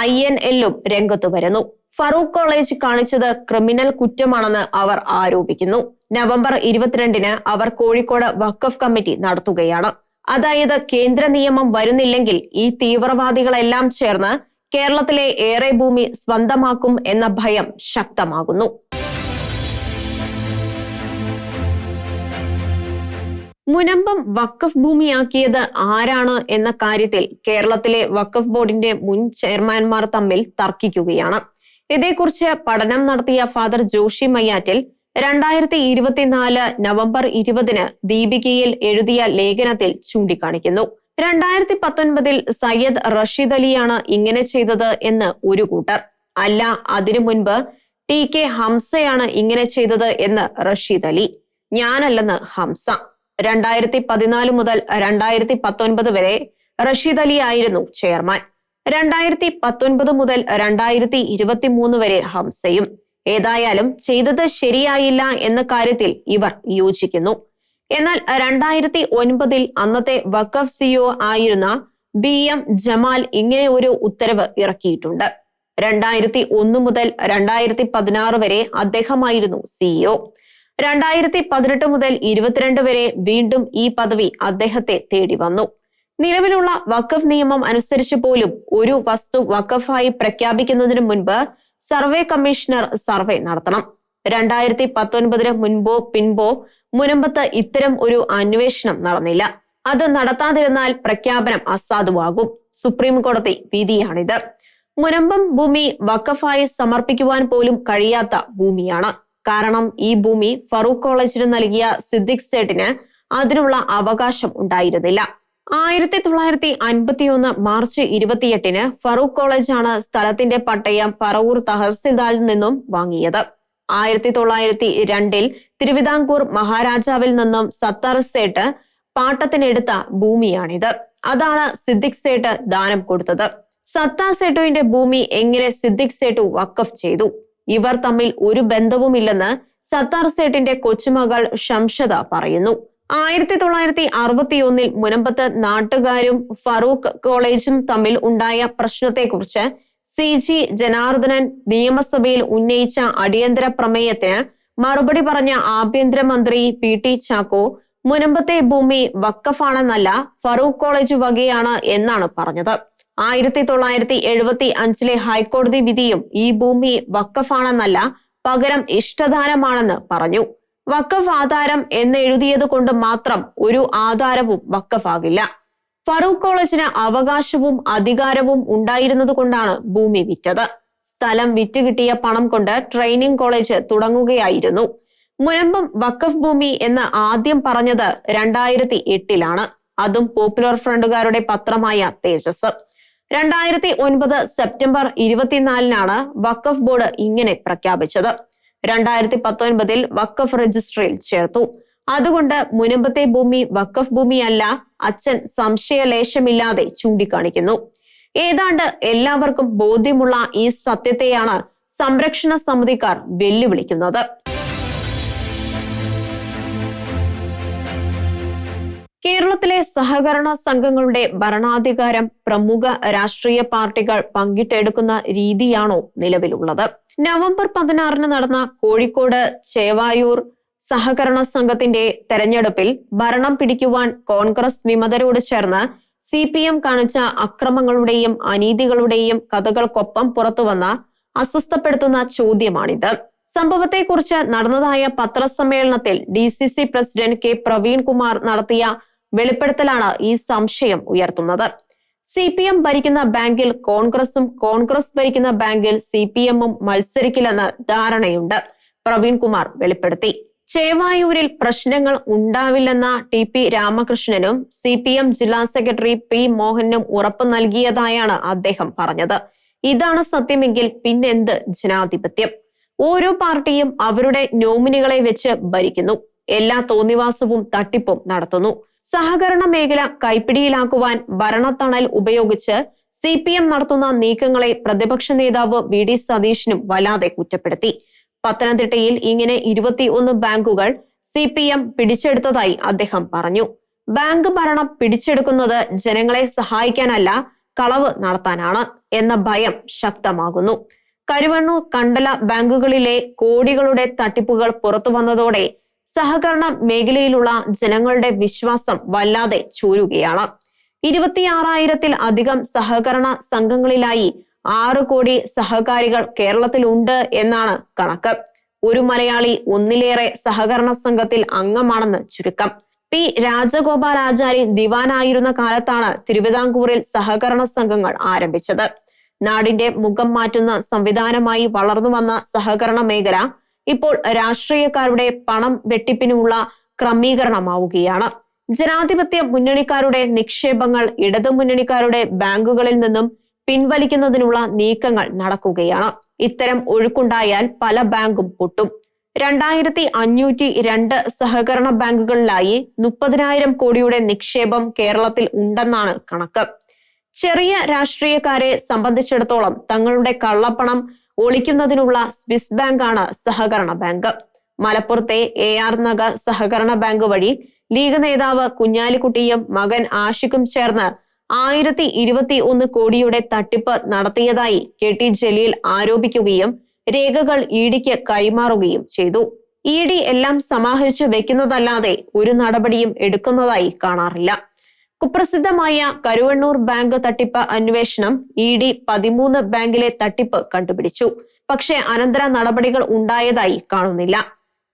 INL-ഉം രംഗത്തു വരുന്നു. ഫറൂഖ് കോളേജ് കാണിച്ചത് ക്രിമിനൽ കുറ്റമാണെന്ന് അവർ ആരോപിക്കുന്നു. നവംബർ 22 അവർ കോഴിക്കോട് വഖഫ് കമ്മിറ്റി നടത്തുകയാണ്. അതായത് കേന്ദ്ര നിയമം വരുന്നില്ലെങ്കിൽ ഈ തീവ്രവാദികളെല്ലാം ചേർന്ന് കേരളത്തിലെ ഏറെ ഭൂമി സ്വന്തമാക്കും എന്ന ഭയം ശക്തമാകുന്നു. മുനമ്പം വഖഫ് ഭൂമിയാക്കിയത് ആരാണ് എന്ന കാര്യത്തിൽ കേരളത്തിലെ വഖഫ് ബോർഡിന്റെ മുൻ ചെയർമാൻമാർ തമ്മിൽ തർക്കിക്കുകയാണ്. ഇതേക്കുറിച്ച് പഠനം നടത്തിയ ഫാദർ ജോഷി മയ്യാറ്റിൽ 2024 നവംബർ 20 ദീപികയിൽ എഴുതിയ ലേഖനത്തിൽ ചൂണ്ടിക്കാണിക്കുന്നു. 2019 സയ്യദ് റഷീദ് അലിയാണ് ഇങ്ങനെ ചെയ്തത് എന്ന് ഒരു കൂട്ടർ. അല്ല, അതിനു മുൻപ് TK ഹംസയാണ് ഇങ്ങനെ ചെയ്തത് എന്ന് റഷീദ് അലി. ഞാനല്ലെന്ന് ഹംസ. 2014 മുതൽ 2019 വരെ റഷീദ് അലി ആയിരുന്നു ചെയർമാൻ. 2019 മുതൽ 2023 വരെ ഹംസയും. ഏതായാലും ചെയ്തത് ശരിയായില്ല എന്ന കാര്യത്തിൽ ഇവർ യോജിക്കുന്നു. എന്നാൽ 2009 അന്നത്തെ വഖഫ് CEO ആയിരുന്ന BM ജമാൽ ഇങ്ങനെ ഒരു ഉത്തരവ് ഇറക്കിയിട്ടുണ്ട്. 2001 മുതൽ 2016 വരെ അദ്ദേഹമായിരുന്നു CEO. 2018 മുതൽ 22 വരെ വീണ്ടും ഈ പദവി അദ്ദേഹത്തെ തേടി വന്നു. നിലവിലുള്ള വഖഫ് നിയമം അനുസരിച്ച് പോലും ഒരു വസ്തു വഖഫായി പ്രഖ്യാപിക്കുന്നതിന് മുൻപ് സർവേ കമ്മീഷണർ സർവേ നടത്തണം. 2019 മുൻപോ പിൻപോ മുനമ്പത്ത് ഇത്തരം ഒരു അന്വേഷണം നടന്നില്ല. അത് നടത്താതിരുന്നാൽ പ്രഖ്യാപനം അസാധുവാകും. സുപ്രീം കോടതി വിധിയാണിത്. മുനമ്പം ഭൂമി വഖഫായി സമർപ്പിക്കുവാൻ പോലും കഴിയാത്ത ഭൂമിയാണ്. കാരണം ഈ ഭൂമി ഫറൂഖ് കോളേജിന് നൽകിയ സിദ്ദിഖ് സേട്ടിന് അതിനുള്ള അവകാശം ഉണ്ടായിരുന്നില്ല. 1951 മാർച്ച് 28 ഫറൂഖ് കോളേജാണ് സ്ഥലത്തിന്റെ പട്ടയം പറവൂർ തഹസിൽദാരിൽ നിന്നും വാങ്ങിയത്. 1902 തിരുവിതാംകൂർ മഹാരാജാവിൽ നിന്നും സത്താർ സേട്ട് പാട്ടത്തിനെടുത്ത ഭൂമിയാണിത്. അതാണ് സിദ്ദിഖ് സേട്ട് ദാനം കൊടുത്തത്. സത്താർ സേട്ടുവിന്റെ ഭൂമി എങ്ങനെ സിദ്ദിഖ് സേട്ടു വഖഫ് ചെയ്തു? ഇവർ തമ്മിൽ ഒരു ബന്ധവുമില്ലെന്ന് സത്താർ സേട്ടിന്റെ കൊച്ചുമകൾ ഷംഷദ പറയുന്നു. 1961 മുനമ്പത്ത് നാട്ടുകാരും ഫറൂഖ് കോളേജും തമ്മിൽ ഉണ്ടായ പ്രശ്നത്തെക്കുറിച്ച് CG ജനാർദ്ദനൻ നിയമസഭയിൽ ഉന്നയിച്ച അടിയന്തര പ്രമേയത്തിന് മറുപടി പറഞ്ഞ ആഭ്യന്തരമന്ത്രി PT ചാക്കോ മുനമ്പത്തെ ഭൂമി വഖഫാണെന്നല്ല ഫറൂഖ് കോളേജ് വകയാണ് എന്നാണ് പറഞ്ഞത്. 1975 ഹൈക്കോടതി വിധിയും ഈ ഭൂമി വഖഫാണെന്നല്ല പകരം ഇഷ്ടദാനമാണെന്ന് പറഞ്ഞു. വഖഫ് ആധാരം എന്നെഴുതിയത് കൊണ്ട് മാത്രം ഒരു ആധാരവും വഖഫാകില്ല. ഫറൂഖ് കോളേജിന് അവകാശവും അധികാരവും ഉണ്ടായിരുന്നത് കൊണ്ടാണ് ഭൂമി വിറ്റത്. സ്ഥലം വിറ്റുകിട്ടിയ പണം കൊണ്ട് ട്രെയിനിങ് കോളേജ് തുടങ്ങുകയായിരുന്നു. മുനമ്പം വഖഫ് ഭൂമി എന്ന് ആദ്യം പറഞ്ഞത് 2008 അതും പോപ്പുലർ ഫ്രണ്ടുകാരുടെ പത്രമായ തേജസ്. 2009 സെപ്റ്റംബർ 24 വഖഫ് ബോർഡ് ഇങ്ങനെ പ്രഖ്യാപിച്ചത്. 2019 വഖഫ് രജിസ്ട്രിയിൽ ചേർത്തു. അതുകൊണ്ട് മുനമ്പത്തെ ഭൂമി വഖഫ് ഭൂമിയല്ല, അച്ഛൻ സംശയലേശമില്ലാതെ ചൂണ്ടിക്കാണിക്കുന്നു. ഏതാണ്ട് എല്ലാവർക്കും ബോധ്യമുള്ള ഈ സത്യത്തെയാണ് സംരക്ഷണ സമിതിക്കാർ വെല്ലുവിളിക്കുന്നത്. കേരളത്തിലെ സഹകരണ സംഘങ്ങളുടെ ഭരണാധികാരം പ്രമുഖ രാഷ്ട്രീയ പാർട്ടികൾ പങ്കിട്ടെടുക്കുന്ന രീതിയാണോ നിലവിലുള്ളത്? നവംബർ 16 നടന്ന കോഴിക്കോട് ചേവായൂർ സഹകരണ സംഘത്തിന്റെ തെരഞ്ഞെടുപ്പിൽ ഭരണം പിടിക്കുവാൻ കോൺഗ്രസ് വിമതരോട് ചേർന്ന് CPM കാണിച്ച അക്രമങ്ങളുടെയും അനീതികളുടെയും കഥകൾക്കൊപ്പം പുറത്തുവന്ന അസ്വസ്ഥപ്പെടുത്തുന്ന ചോദ്യമാണിത്. സംഭവത്തെക്കുറിച്ച് നടന്നതായ പത്രസമ്മേളനത്തിൽ DCC president K Praveen Kumar നടത്തിയ വെളിപ്പെടുത്തലാണ് ഈ സംശയം ഉയർത്തുന്നത്. CPM ഭരിക്കുന്ന ബാങ്കിൽ കോൺഗ്രസും കോൺഗ്രസ് ഭരിക്കുന്ന ബാങ്കിൽ CPM-ഉം മത്സരിക്കില്ലെന്ന് ധാരണയുണ്ട്, പ്രവീൺ കുമാർ വെളിപ്പെടുത്തി. ചേവായൂരിൽ പ്രശ്നങ്ങൾ ഉണ്ടാവില്ലെന്ന TP രാമകൃഷ്ണനും CPM ജില്ലാ സെക്രട്ടറി P മോഹനും ഉറപ്പു നൽകിയതായാണ് അദ്ദേഹം പറഞ്ഞത്. ഇതാണ് സത്യമെങ്കിൽ പിന്നെന്ത് ജനാധിപത്യം? ഓരോ പാർട്ടിയും അവരുടെ നോമിനികളെ വെച്ച് ഭരിക്കുന്നു. എല്ലാ തോന്നിവാസവും തട്ടിപ്പും നടത്തുന്നു. സഹകരണ മേഖല കൈപ്പിടിയിലാക്കുവാൻ ഭരണത്തണൽ ഉപയോഗിച്ച് CPM നടത്തുന്ന നീക്കങ്ങളെ പ്രതിപക്ഷ നേതാവ് VD സതീശനും വല്ലാതെ കുറ്റപ്പെടുത്തി. പത്തനംതിട്ടയിൽ ഇങ്ങനെ 21 ബാങ്കുകൾ CPM പിടിച്ചെടുത്തതായി അദ്ദേഹം പറഞ്ഞു. ബാങ്ക് ഭരണം പിടിച്ചെടുക്കുന്നത് ജനങ്ങളെ സഹായിക്കാനല്ല, കളവ് നടത്താനാണ് എന്ന ഭയം ശക്തമാകുന്നു. കരുവണ്ണൂർ കണ്ടല ബാങ്കുകളിലെ കോടികളുടെ തട്ടിപ്പുകൾ പുറത്തു വന്നതോടെ സഹകരണ മേഖലയിലുള്ള ജനങ്ങളുടെ വിശ്വാസം വല്ലാതെ ചോരുകയാണ്. 26,000-ൽ അധികം സഹകരണ സംഘങ്ങളിലായി 6 കോടി സഹകാരികൾ കേരളത്തിലുണ്ട് എന്നാണ് കണക്ക്. ഒരു മലയാളി ഒന്നിലേറെ സഹകരണ സംഘത്തിൽ അംഗമാണെന്ന് ചുരുക്കം. P രാജഗോപാലാചാരി ദിവാനായിരുന്ന കാലത്താണ് തിരുവിതാംകൂറിൽ സഹകരണ സംഘങ്ങൾ ആരംഭിച്ചത്. നാടിന്റെ മുഖം മാറ്റുന്ന സംവിധാനമായി വളർന്നു വന്ന സഹകരണ മേഖല ഇപ്പോൾ രാഷ്ട്രീയക്കാരുടെ പണം വെട്ടിപ്പിനുള്ള ക്രമീകരണമാവുകയാണ്. ജനാധിപത്യ മുന്നണിക്കാരുടെ നിക്ഷേപങ്ങൾ ഇടതുമുന്നണിക്കാരുടെ ബാങ്കുകളിൽ നിന്നും പിൻവലിക്കുന്നതിനുള്ള നീക്കങ്ങൾ നടക്കുകയാണ്. ഇത്തരം ഒഴുക്കുണ്ടായാൽ പല ബാങ്കും പൊട്ടും. 2502 സഹകരണ ബാങ്കുകളിലായി 30,000 കോടിയുടെ നിക്ഷേപം കേരളത്തിൽ ഉണ്ടെന്നാണ് കണക്ക്. ചെറിയ രാഷ്ട്രീയക്കാരെ സംബന്ധിച്ചിടത്തോളം തങ്ങളുടെ കള്ളപ്പണം ഒളിക്കുന്നതിനുള്ള സ്വിസ് ബാങ്കാണ് സഹകരണ ബാങ്ക്. മലപ്പുറത്തെ AR നഗർ സഹകരണ ബാങ്ക് വഴി ലീഗ് നേതാവ് കുഞ്ഞാലിക്കുട്ടിയും മകൻ ആഷിഖും ചേർന്ന് 1021 കോടിയുടെ തട്ടിപ്പ് നടത്തിയതായി KT ജലീൽ ആരോപിക്കുകയും രേഖകൾ EDക്ക് കൈമാറുകയും ചെയ്തു. ED എല്ലാം സമാഹരിച്ചു വെക്കുന്നതല്ലാതെ ഒരു നടപടിയും എടുക്കുന്നതായി കാണാറില്ല. കുപ്രസിദ്ധമായ കരുവണ്ണൂർ ബാങ്ക് തട്ടിപ്പ് അന്വേഷണം ED 13 ബാങ്കിലെ തട്ടിപ്പ് കണ്ടുപിടിച്ചു. പക്ഷേ അനന്തര നടപടികൾ ഉണ്ടായതായി കാണുന്നില്ല.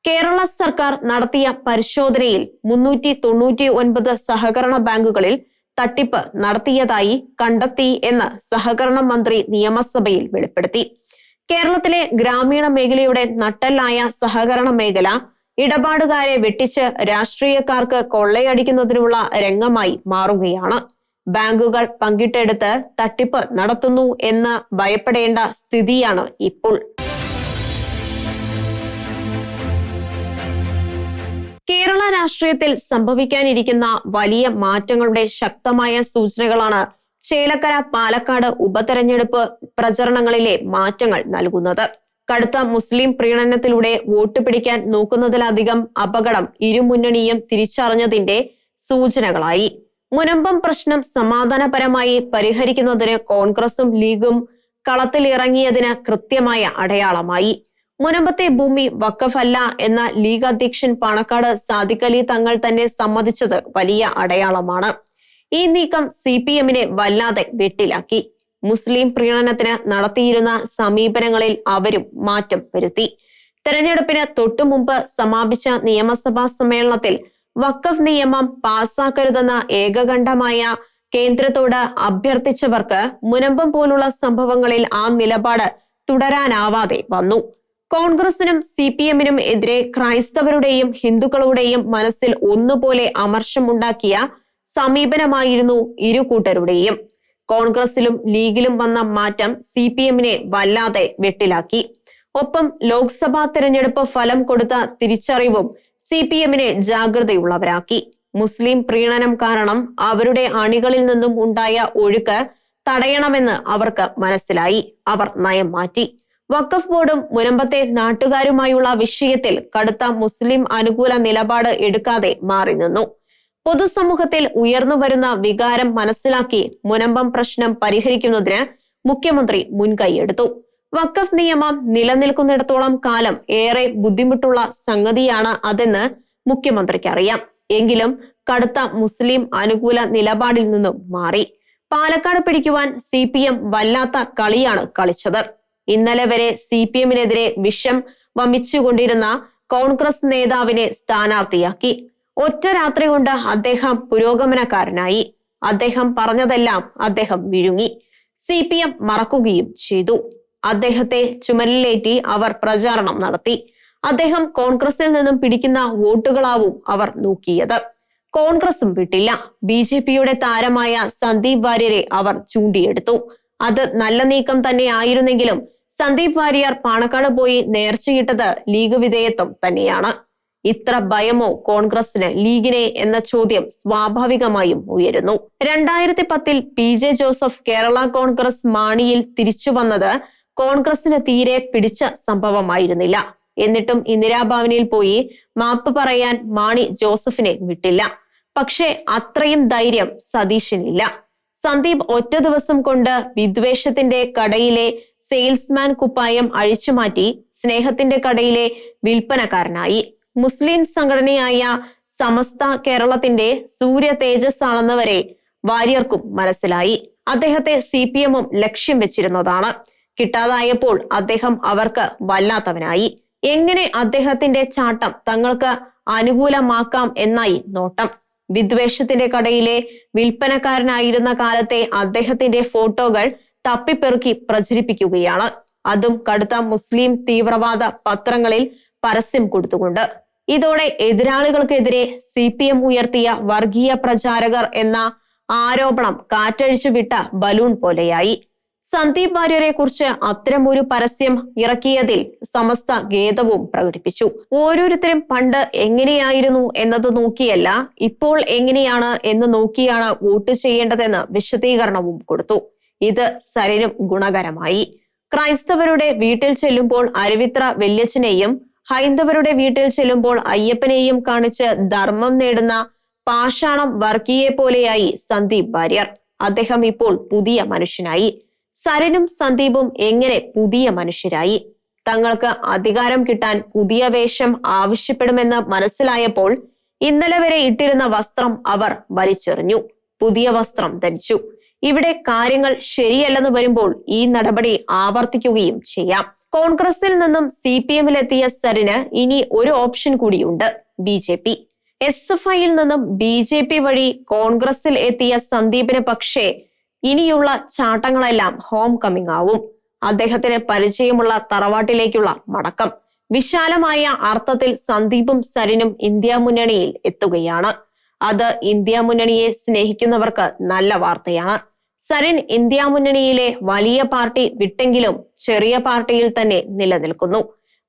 കേരള സർക്കാർ നടത്തിയ പരിശോധനയിൽ 399 സഹകരണ ബാങ്കുകളിൽ തട്ടിപ്പ് നടത്തിയതായി കണ്ടെത്തി എന്ന് സഹകരണ മന്ത്രി നിയമസഭയിൽ വെളിപ്പെടുത്തി. കേരളത്തിലെ ഗ്രാമീണ മേഖലയുടെ നട്ടെല്ലായ സഹകരണ മേഖല ഇടപാടുകാരെ വെട്ടിച്ച് രാഷ്ട്രീയക്കാർക്ക് കൊള്ളയടിക്കുന്നതിനുള്ള രംഗമായി മാറുകയാണ്. ബാങ്കുകൾ പങ്കിട്ടെടുത്ത് തട്ടിപ്പ് നടത്തുന്നു എന്ന് ഭയപ്പെടേണ്ട സ്ഥിതിയാണ് ഇപ്പോൾ. കേരള രാഷ്ട്രീയത്തിൽ സംഭവിക്കാനിരിക്കുന്ന വലിയ മാറ്റങ്ങളുടെ ശക്തമായ സൂചനകളാണ് ചേലക്കര പാലക്കാട് ഉപതെരഞ്ഞെടുപ്പ് പ്രചരണങ്ങളിലെ മാറ്റങ്ങൾ നൽകുന്നത്. കടുത്ത മുസ്ലിം പ്രീണനത്തിലൂടെ വോട്ട് പിടിക്കാൻ നോക്കുന്നതിലധികം അപകടം ഇരുമുന്നണിയും തിരിച്ചറിഞ്ഞതിന്റെ സൂചനകളായി. മുനമ്പം പ്രശ്നം സമാധാനപരമായി പരിഹരിക്കുന്നതിന് കോൺഗ്രസും ലീഗും കളത്തിലിറങ്ങിയതിന് കൃത്യമായ അടയാളമായി. മുനമ്പത്തെ ഭൂമി വഖഫല്ല എന്ന ലീഗ് അധ്യക്ഷൻ പാണക്കാട് സാദിഖ് അലി തങ്ങൾ തന്നെ സമ്മതിച്ചത് വലിയ അടയാളമാണ്. ഈ നീക്കം CPM-നെ വല്ലാതെ വെട്ടിലാക്കി. മുസ്ലിം പ്രീണനത്തിന് നടത്തിയിരുന്ന സമീപനങ്ങളിൽ അവരും മാറ്റം വരുത്തി. തെരഞ്ഞെടുപ്പിന് തൊട്ടുമുമ്പ് സമാപിച്ച നിയമസഭാ സമ്മേളനത്തിൽ വഖഫ് നിയമം പാസാക്കരുതെന്ന ഏകകണ്ഠമായ കേന്ദ്രത്തോട് അഭ്യർത്ഥിച്ചവർക്ക് മുനമ്പം പോലുള്ള സംഭവങ്ങളിൽ ആ നിലപാട് തുടരാനാവാതെ വന്നു. കോൺഗ്രസിനും CPM-നും എതിരെ ക്രൈസ്തവരുടെയും ഹിന്ദുക്കളുടെയും മനസ്സിൽ ഒന്നുപോലെ അമർഷമുണ്ടാക്കിയ സമീപനമായിരുന്നു ഇരു കൂട്ടരുടെയും. കോൺഗ്രസിലും ലീഗിലും വന്ന മാറ്റം CPM-നെ വല്ലാതെ വെട്ടിലാക്കി. ഒപ്പം ലോക്സഭാ തെരഞ്ഞെടുപ്പ് ഫലം കൊടുത്ത തിരിച്ചറിവും CPM-നെ ജാഗ്രതയുള്ളവരാക്കി. മുസ്ലിം പ്രീണനം കാരണം അവരുടെ അണികളിൽ നിന്നും ഉണ്ടായ ഒഴുക്ക് തടയണമെന്ന് അവർക്ക് മനസ്സിലായി. അവർ നയം മാറ്റി. വഖഫ് ബോർഡും മുനമ്പത്തെ നാട്ടുകാരുമായുള്ള വിഷയത്തിൽ കടുത്ത മുസ്ലിം അനുകൂല നിലപാട് എടുക്കാതെ മാറി നിന്നു. പൊതുസമൂഹത്തിൽ ഉയർന്നു വരുന്ന വികാരം മനസ്സിലാക്കി മുനമ്പം പ്രശ്നം പരിഹരിക്കുന്നതിന് മുഖ്യമന്ത്രി മുൻകൈയെടുത്തു. വഖഫ് നിയമം നിലനിൽക്കുന്നിടത്തോളം കാലം ഏറെ ബുദ്ധിമുട്ടുള്ള സംഗതിയാണ് അതെന്ന് മുഖ്യമന്ത്രിക്ക് അറിയാം. എങ്കിലും കടുത്ത മുസ്ലിം അനുകൂല നിലപാടിൽ നിന്നും മാറി. പാലക്കാട് പിടിക്കുവാൻ CPM വല്ലാത്ത കളിയാണ് കളിച്ചത്. ഇന്നലെ വരെ CPM-നെതിരെ വിഷം വമിച്ചുകൊണ്ടിരുന്ന കോൺഗ്രസ് നേതാവിനെ സ്ഥാനാർത്ഥിയാക്കി. ഒറ്റ രാത്രി കൊണ്ട് അദ്ദേഹം പുരോഗമനക്കാരനായി. അദ്ദേഹം പറഞ്ഞതെല്ലാം അദ്ദേഹം വിഴുങ്ങി. CPM മറക്കുകയും ചെയ്തു. അദ്ദേഹത്തെ ചുമലിലേറ്റി അവർ പ്രചാരണം നടത്തി. അദ്ദേഹം കോൺഗ്രസിൽ നിന്നും പിടിക്കുന്ന വോട്ടുകളാവും അവർ നോക്കിയത്. കോൺഗ്രസും വിട്ടില്ല. BJP-യുടെ താരമായ സന്ദീപ് വാര്യരെ അവർ ചൂണ്ടിയെടുത്തു. അത് നല്ല നീക്കം തന്നെ ആയിരുന്നെങ്കിലും സന്ദീപ് വാര്യർ പാണക്കാട് പോയി നേർച്ചയിട്ടത് ലീഗ് വിധേയത്വം തന്നെയാണ്. ഇത്ര ഭയമോ കോൺഗ്രസിന് ലീഗിനെ എന്ന ചോദ്യം സ്വാഭാവികമായും ഉയരുന്നു. 2010-ൽ PJ ജോസഫ് കേരള കോൺഗ്രസ് മാണിയിൽ തിരിച്ചു വന്നത് കോൺഗ്രസിന് തീരെ പിടിച്ച സംഭവമായിരുന്നില്ല. എന്നിട്ടും ഇന്ദിരാഭവനിൽ പോയി മാപ്പ് പറയാൻ മാണി ജോസഫിനെ വിട്ടില്ല. പക്ഷേ അത്രയും ധൈര്യം സതീഷിനില്ല. സന്ദീപ് ഒറ്റ ദിവസം കൊണ്ട് വിദ്വേഷത്തിന്റെ കടയിലെ സെയിൽസ്മാൻ കുപ്പായം അഴിച്ചുമാറ്റി സ്നേഹത്തിന്റെ കടയിലെ വിൽപ്പനക്കാരനായി. മുസ്ലിം സംഘടനയായ സമസ്ത കേരളത്തിന്റെ സൂര്യ തേജസ് ആണെന്ന് വരെ വാര്യർക്കും മനസ്സിലായി. അദ്ദേഹത്തെ CPM-ഉം ലക്ഷ്യം വെച്ചിരുന്നതാണ്. കിട്ടാതായപ്പോൾ അദ്ദേഹം അവർക്ക് വല്ലാത്തവനായി. എങ്ങനെ അദ്ദേഹത്തിന്റെ ചാട്ടം തങ്ങൾക്ക് അനുകൂലമാക്കാം എന്നായി നോട്ടം. വിദ്വേഷത്തിന്റെ കടയിലെ വിൽപ്പനക്കാരനായിരുന്ന കാലത്തെ അദ്ദേഹത്തിന്റെ ഫോട്ടോകൾ തപ്പിപ്പെറുക്കി പ്രചരിപ്പിക്കുകയാണ്. അതും കടുത്ത മുസ്ലിം തീവ്രവാദ പത്രങ്ങളിൽ പരസ്യം കൊടുത്തുകൊണ്ട്. ഇതോടെ എതിരാളികൾക്കെതിരെ CPM ഉയർത്തിയ വർഗീയ പ്രചാരകർ എന്ന ആരോപണം കാറ്റഴിച്ചു വിട്ട ബലൂൺ പോലെയായി. സന്ദീപ് വാര്യരെ കുറിച്ച് അത്തരമൊരു പരസ്യം ഇറക്കിയതിൽ സമസ്ത ഖേദവും പ്രകടിപ്പിച്ചു. ഓരോരുത്തരും പണ്ട് എങ്ങനെയായിരുന്നു എന്നത് നോക്കിയല്ല, ഇപ്പോൾ എങ്ങനെയാണ് എന്ന് നോക്കിയാണ് വോട്ട് ചെയ്യേണ്ടതെന്ന് വിശദീകരണവും കൊടുത്തു. ഇത് സരിനും ഗുണകരമായി. ക്രൈസ്തവരുടെ വീട്ടിൽ ചെല്ലുമ്പോൾ അരുവിത്ര വല്യച്ഛനെയും ഹൈന്ദവരുടെ വീട്ടിൽ ചെല്ലുമ്പോൾ അയ്യപ്പനെയും കാണിച്ച് ധർമ്മം നേടുന്ന പാഷാണം വർഗീയെ പോലെയായി സന്ദീപ് വാര്യർ. അദ്ദേഹം ഇപ്പോൾ പുതിയ മനുഷ്യനായി. സരനും സന്ദീപും എങ്ങനെ പുതിയ മനുഷ്യരായി? തങ്ങൾക്ക് അധികാരം കിട്ടാൻ പുതിയ വേഷം ആവശ്യപ്പെടുമെന്ന് മനസ്സിലായപ്പോൾ ഇന്നലെ വരെ ഇട്ടിരുന്ന വസ്ത്രം അവർ വലിച്ചെറിഞ്ഞു. പുതിയ വസ്ത്രം ധരിച്ചു. ഇവിടെ കാര്യങ്ങൾ ശരിയല്ലെന്ന് വരുമ്പോൾ ഈ നടപടി ആവർത്തിക്കുകയും ചെയ്യാം. കോൺഗ്രസിൽ നിന്നും CPM-ലെത്തിയ സരിന് ഇനി ഒരു ഓപ്ഷൻ കൂടിയുണ്ട്, BJP. SFI-യിൽ നിന്നും BJP വഴി കോൺഗ്രസിൽ എത്തിയ സന്ദീപിന് പക്ഷേ ഇനിയുള്ള ചാട്ടങ്ങളെല്ലാം ഹോം കമ്മിങ് ആവും. അദ്ദേഹത്തിന് പരിചയമുള്ള തറവാട്ടിലേക്കുള്ള മടക്കം. വിശാലമായ അർത്ഥത്തിൽ സന്ദീപും സരിനും ഇന്ത്യ മുന്നണിയിൽ എത്തുകയാണ്. അത് ഇന്ത്യ മുന്നണിയെ സ്നേഹിക്കുന്നവർക്ക് നല്ല വാർത്തയാണ്. സരിൻ ഇന്ത്യ മുന്നണിയിലെ വലിയ പാർട്ടി വിട്ടെങ്കിലും ചെറിയ പാർട്ടിയിൽ തന്നെ നിലനിൽക്കുന്നു.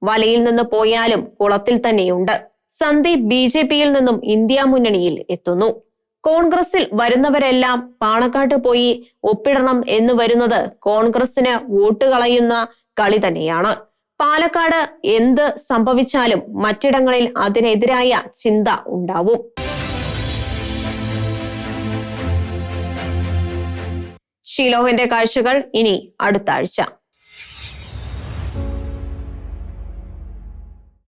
വലയിൽ നിന്ന് പോയാലും കുളത്തിൽ തന്നെയുണ്ട്. സന്ദീപ് BJP-യിൽ നിന്നും ഇന്ത്യ മുന്നണിയിൽ എത്തുന്നു. കോൺഗ്രസിൽ വരുന്നവരെല്ലാം പാണക്കാട്ട് പോയി ഒപ്പിടണം എന്ന് വരുന്നത് കോൺഗ്രസിന് വോട്ട് കളയുന്ന കളി തന്നെയാണ്. പാലക്കാട് എന്ത് സംഭവിച്ചാലും മറ്റിടങ്ങളിൽ അതിനെതിരായ ചിന്ത ഉണ്ടാവും. ഷീലോഹിന്റെ കാഴ്ചകൾ ഇനി അടുത്ത ആഴ്ച.